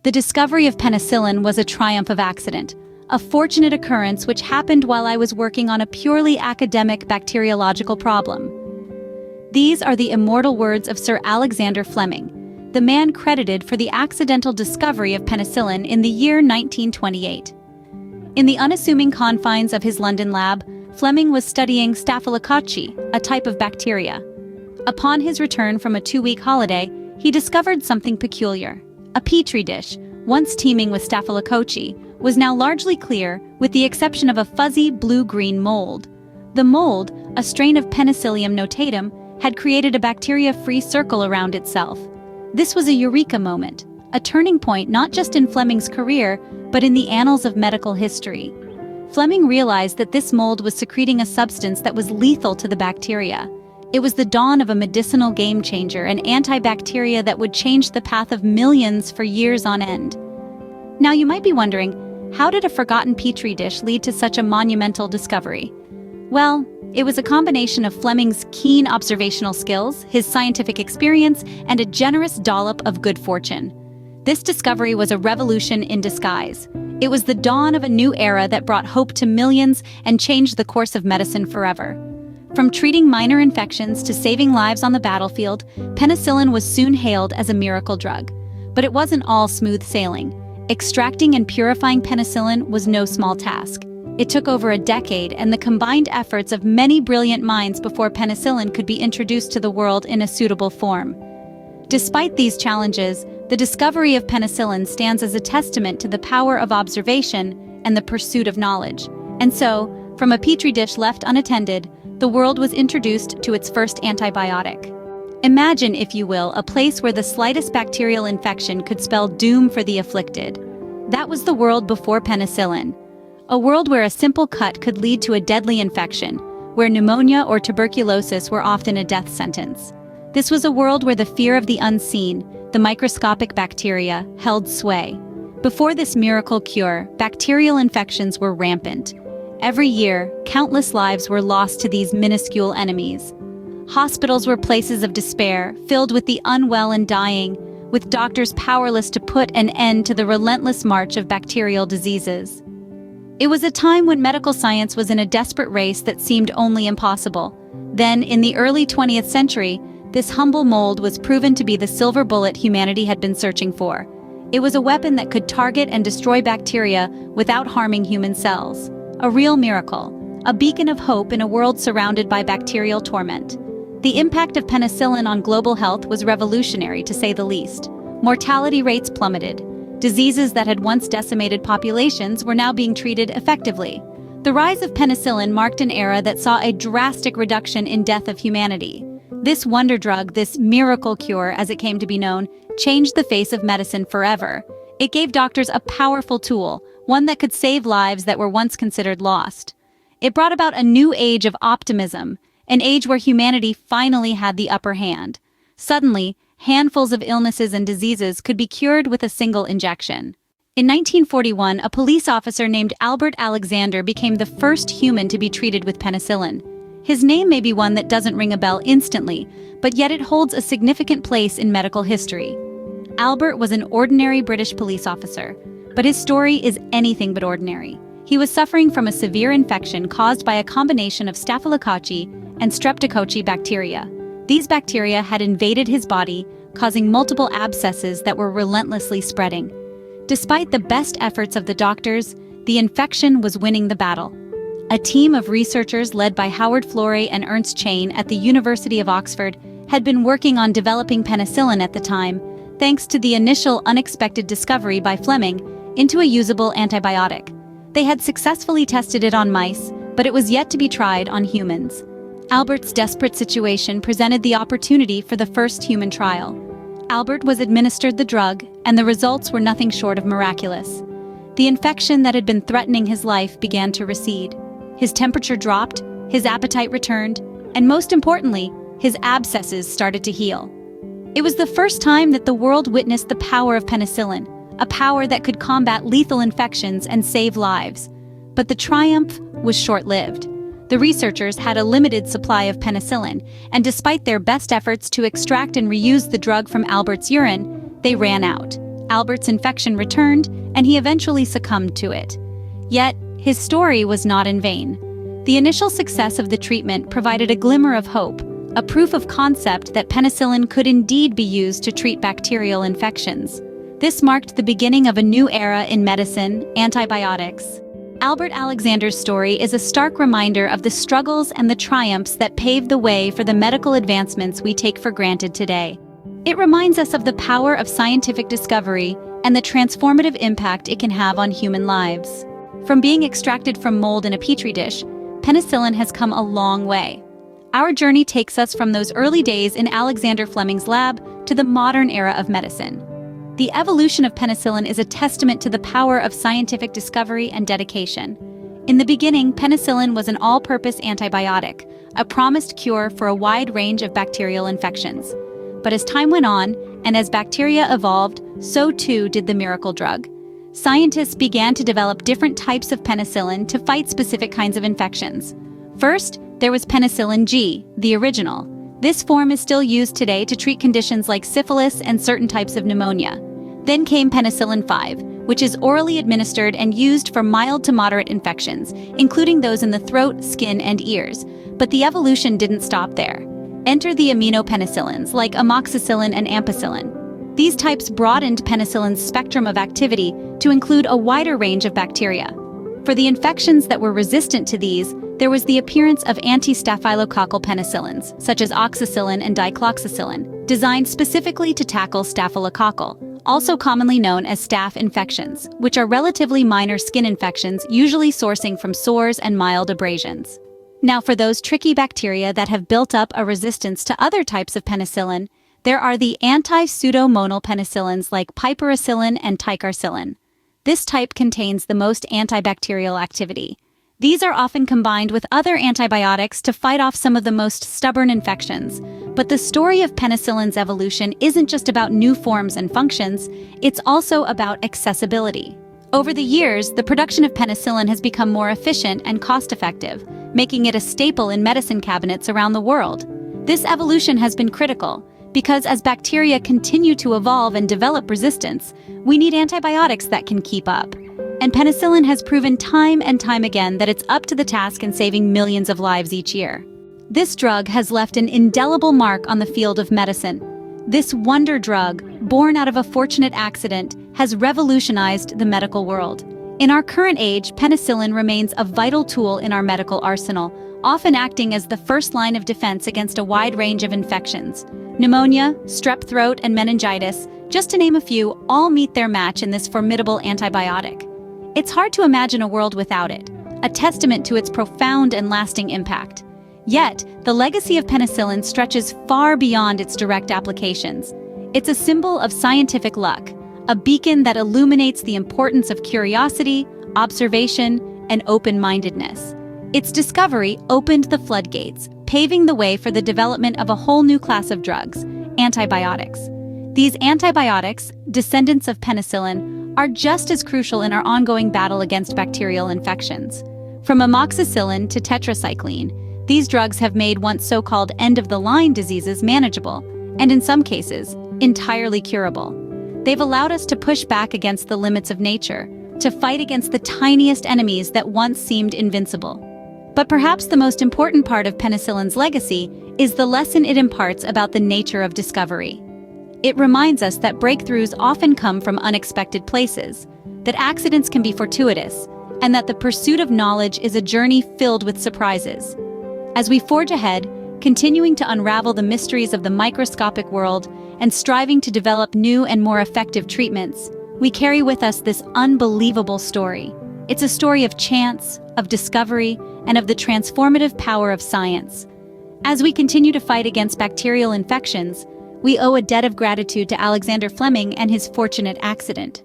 The discovery of penicillin was a triumph of accident, a fortunate occurrence which happened while I was working on a purely academic bacteriological problem. These are the immortal words of Sir Alexander Fleming, the man credited for the accidental discovery of penicillin in the year 1928. In the unassuming confines of his London lab, Fleming was studying Staphylococcus, a type of bacteria. Upon his return from a 2-week holiday, he discovered something peculiar. A petri dish, once teeming with Staphylococcus, was now largely clear, with the exception of a fuzzy blue-green mold. The mold, a strain of Penicillium notatum, had created a bacteria-free circle around itself. This was a eureka moment, a turning point not just in Fleming's career, but in the annals of medical history. Fleming realized that this mold was secreting a substance that was lethal to the bacteria. It was the dawn of a medicinal game-changer, an antibacteria that would change the path of millions for years on end. Now you might be wondering, how did a forgotten petri dish lead to such a monumental discovery? Well, it was a combination of Fleming's keen observational skills, his scientific experience, and a generous dollop of good fortune. This discovery was a revolution in disguise. It was the dawn of a new era that brought hope to millions and changed the course of medicine forever. From treating minor infections to saving lives on the battlefield, penicillin was soon hailed as a miracle drug. But it wasn't all smooth sailing. Extracting and purifying penicillin was no small task. It took over a decade and the combined efforts of many brilliant minds before penicillin could be introduced to the world in a suitable form. Despite these challenges, the discovery of penicillin stands as a testament to the power of observation and the pursuit of knowledge. And so, from a petri dish left unattended, the world was introduced to its first antibiotic. Imagine, if you will, a place where the slightest bacterial infection could spell doom for the afflicted. That was the world before penicillin. A world where a simple cut could lead to a deadly infection, where pneumonia or tuberculosis were often a death sentence. This was a world where the fear of the unseen, the microscopic bacteria, held sway. Before this miracle cure, bacterial infections were rampant. Every year, countless lives were lost to these minuscule enemies. Hospitals were places of despair, filled with the unwell and dying, with doctors powerless to put an end to the relentless march of bacterial diseases. It was a time when medical science was in a desperate race that seemed only impossible. Then, in the early 20th century, this humble mold was proven to be the silver bullet humanity had been searching for. It was a weapon that could target and destroy bacteria without harming human cells. A real miracle, a beacon of hope in a world surrounded by bacterial torment. The impact of penicillin on global health was revolutionary, to say the least. Mortality rates plummeted. Diseases that had once decimated populations were now being treated effectively. The rise of penicillin marked an era that saw a drastic reduction in death of humanity. This wonder drug, this miracle cure as it came to be known, changed the face of medicine forever. It gave doctors a powerful tool, one that could save lives that were once considered lost. It brought about a new age of optimism, an age where humanity finally had the upper hand. Suddenly, handfuls of illnesses and diseases could be cured with a single injection. In 1941, a police officer named Albert Alexander became the first human to be treated with penicillin. His name may be one that doesn't ring a bell instantly, but yet it holds a significant place in medical history. Albert was an ordinary British police officer, but his story is anything but ordinary. He was suffering from a severe infection caused by a combination of Staphylococcus and Streptococcus bacteria. These bacteria had invaded his body, causing multiple abscesses that were relentlessly spreading. Despite the best efforts of the doctors, the infection was winning the battle. A team of researchers led by Howard Florey and Ernst Chain at the University of Oxford had been working on developing penicillin at the time, thanks to the initial unexpected discovery by Fleming into a usable antibiotic. They had successfully tested it on mice, but it was yet to be tried on humans. Albert's desperate situation presented the opportunity for the first human trial. Albert was administered the drug, and the results were nothing short of miraculous. The infection that had been threatening his life began to recede. His temperature dropped, his appetite returned, and most importantly, his abscesses started to heal. It was the first time that the world witnessed the power of penicillin, a power that could combat lethal infections and save lives. But the triumph was short-lived. The researchers had a limited supply of penicillin, and despite their best efforts to extract and reuse the drug from Albert's urine, they ran out. Albert's infection returned, and he eventually succumbed to it. Yet, his story was not in vain. The initial success of the treatment provided a glimmer of hope, a proof of concept that penicillin could indeed be used to treat bacterial infections. This marked the beginning of a new era in medicine, antibiotics. Albert Alexander's story is a stark reminder of the struggles and the triumphs that paved the way for the medical advancements we take for granted today. It reminds us of the power of scientific discovery and the transformative impact it can have on human lives. From being extracted from mold in a petri dish, penicillin has come a long way. Our journey takes us from those early days in Alexander Fleming's lab to the modern era of medicine. The evolution of penicillin is a testament to the power of scientific discovery and dedication. In the beginning, penicillin was an all-purpose antibiotic, a promised cure for a wide range of bacterial infections. But as time went on, and as bacteria evolved, so too did the miracle drug. Scientists began to develop different types of penicillin to fight specific kinds of infections. First, there was penicillin G, the original. This form is still used today to treat conditions like syphilis and certain types of pneumonia. Then came penicillin 5, which is orally administered and used for mild to moderate infections, including those in the throat, skin, and ears. But the evolution didn't stop there. Enter the aminopenicillins like amoxicillin and ampicillin. These types broadened penicillin's spectrum of activity to include a wider range of bacteria. For the infections that were resistant to these, there was the appearance of anti-staphylococcal penicillins, such as oxacillin and dicloxacillin, designed specifically to tackle staphylococcal, also commonly known as staph infections, which are relatively minor skin infections usually sourcing from sores and mild abrasions. Now, for those tricky bacteria that have built up a resistance to other types of penicillin, there are the anti-pseudomonal penicillins like piperacillin and ticarcillin. This type contains the most antibacterial activity. These are often combined with other antibiotics to fight off some of the most stubborn infections. But the story of penicillin's evolution isn't just about new forms and functions, it's also about accessibility. Over the years, the production of penicillin has become more efficient and cost-effective, making it a staple in medicine cabinets around the world. This evolution has been critical, because as bacteria continue to evolve and develop resistance, we need antibiotics that can keep up. And penicillin has proven time and time again that it's up to the task in saving millions of lives each year. This drug has left an indelible mark on the field of medicine. This wonder drug, born out of a fortunate accident, has revolutionized the medical world. In our current age, penicillin remains a vital tool in our medical arsenal, often acting as the first line of defense against a wide range of infections. Pneumonia, strep throat, and meningitis, just to name a few, all meet their match in this formidable antibiotic. It's hard to imagine a world without it, a testament to its profound and lasting impact. Yet, the legacy of penicillin stretches far beyond its direct applications. It's a symbol of scientific luck, a beacon that illuminates the importance of curiosity, observation, and open-mindedness. Its discovery opened the floodgates, paving the way for the development of a whole new class of drugs, antibiotics. These antibiotics, descendants of penicillin, are just as crucial in our ongoing battle against bacterial infections. From amoxicillin to tetracycline, these drugs have made once so-called end-of-the-line diseases manageable, and in some cases, entirely curable. They've allowed us to push back against the limits of nature, to fight against the tiniest enemies that once seemed invincible. But perhaps the most important part of penicillin's legacy is the lesson it imparts about the nature of discovery. It reminds us that breakthroughs often come from unexpected places, that accidents can be fortuitous, and that the pursuit of knowledge is a journey filled with surprises. As we forge ahead, continuing to unravel the mysteries of the microscopic world and striving to develop new and more effective treatments, we carry with us this unbelievable story. It's a story of chance, of discovery, and of the transformative power of science. As we continue to fight against bacterial infections, we owe a debt of gratitude to Alexander Fleming and his fortunate accident.